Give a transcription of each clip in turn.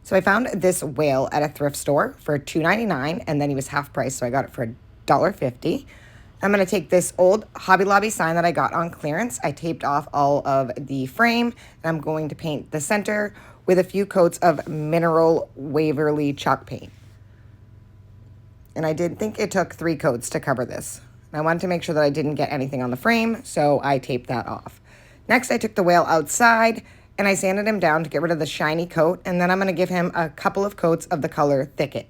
So I found this whale at a thrift store for $2.99, and then he was half price, so I got it for $1.50. I'm going to take this old Hobby Lobby sign that I got on clearance. I taped off all of the frame, and I'm going to paint the center with a few coats of Mineral Waverly chalk paint. And I did think it took 3 coats to cover this. I wanted to make sure that I didn't get anything on the frame, so I taped that off. Next, I took the whale outside and I sanded him down to get rid of the shiny coat, and then I'm going to give him a couple of coats of the color Thicket.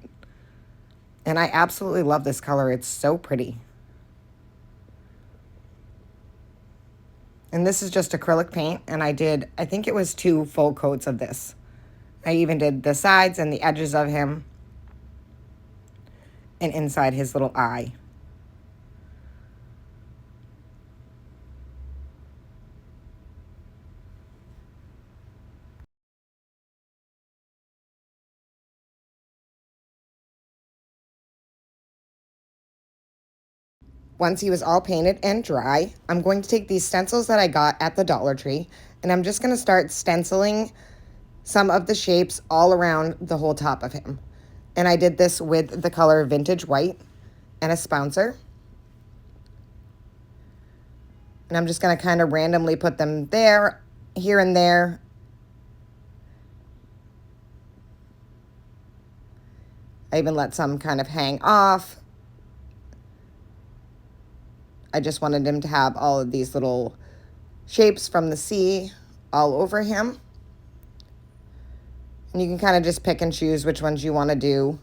And I absolutely love this color. It's so pretty. And this is just acrylic paint, and I think it was 2 full coats of this. I even did the sides and the edges of him and inside his little eye. Once he was all painted and dry, I'm going to take these stencils that I got at the Dollar Tree, and I'm just going to start stenciling some of the shapes all around the whole top of him. And I did this with the color Vintage White and a spouncer. And I'm just going to kind of randomly put them there, here and there. I even let some kind of hang off. I just wanted him to have all of these little shapes from the sea all over him. And you can kind of just pick and choose which ones you want to do.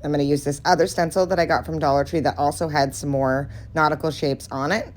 I'm going to use this other stencil that I got from Dollar Tree that also had some more nautical shapes on it.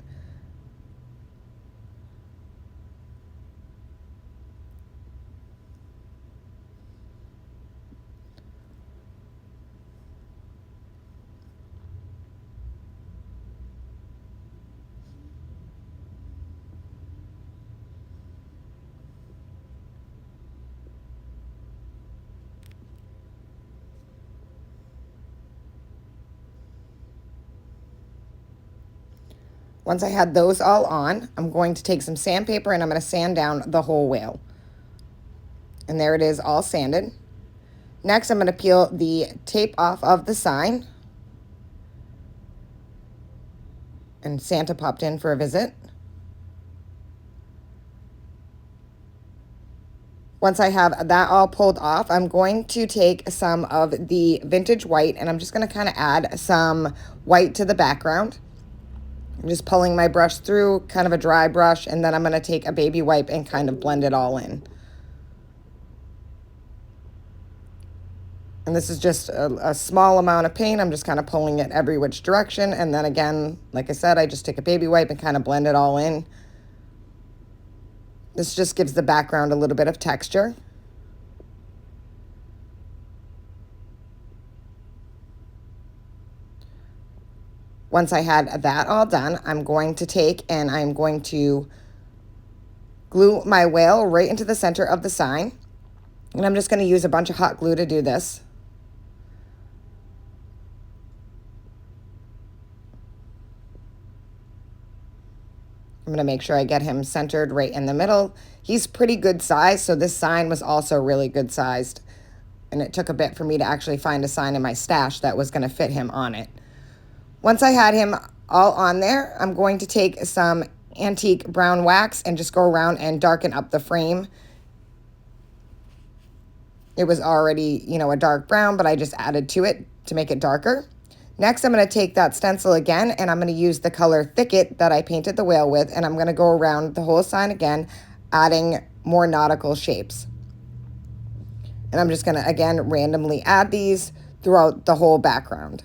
Once I had those all on, I'm going to take some sandpaper and I'm going to sand down the whole whale. And there it is, all sanded. Next, I'm going to peel the tape off of the sign. And Santa popped in for a visit. Once I have that all pulled off, I'm going to take some of the Vintage White and I'm just going to kind of add some white to the background. I'm just pulling my brush through, kind of a dry brush, and then I'm going to take a baby wipe and kind of blend it all in. And this is just a small amount of paint. I'm just kind of pulling it every which direction. And then again, like I said, I just take a baby wipe and kind of blend it all in. This just gives the background a little bit of texture. Once I had that all done, I'm going to take and I'm going to glue my whale right into the center of the sign. And I'm just going to use a bunch of hot glue to do this. I'm going to make sure I get him centered right in the middle. He's pretty good size, so this sign was also really good sized. And it took a bit for me to actually find a sign in my stash that was going to fit him on it. Once I had him all on there, I'm going to take some antique brown wax and just go around and darken up the frame. It was already, a dark brown, but I just added to it to make it darker. Next, I'm going to take that stencil again, and I'm going to use the color Thicket that I painted the whale with, and I'm going to go around the whole sign again, adding more nautical shapes. And I'm just going to, again, randomly add these throughout the whole background.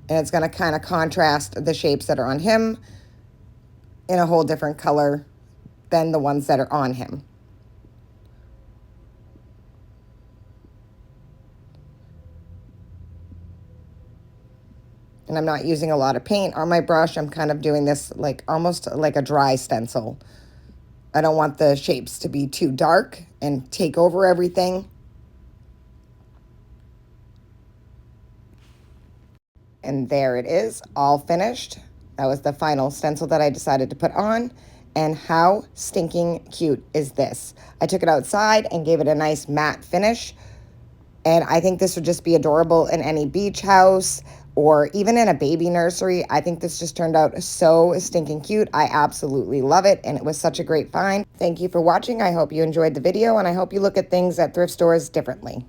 And it's going to kind of contrast the shapes that are on him in a whole different color than the ones that are on him. And I'm not using a lot of paint on my brush. I'm kind of doing this almost like a dry stencil. I don't want the shapes to be too dark and take over everything. And there it is, all finished. That was the final stencil that I decided to put on. And how stinking cute is this? I took it outside and gave it a nice matte finish. And I think this would just be adorable in any beach house or even in a baby nursery. I think this just turned out so stinking cute. I absolutely love it, and it was such a great find. Thank you for watching. I hope you enjoyed the video, and I hope you look at things at thrift stores differently.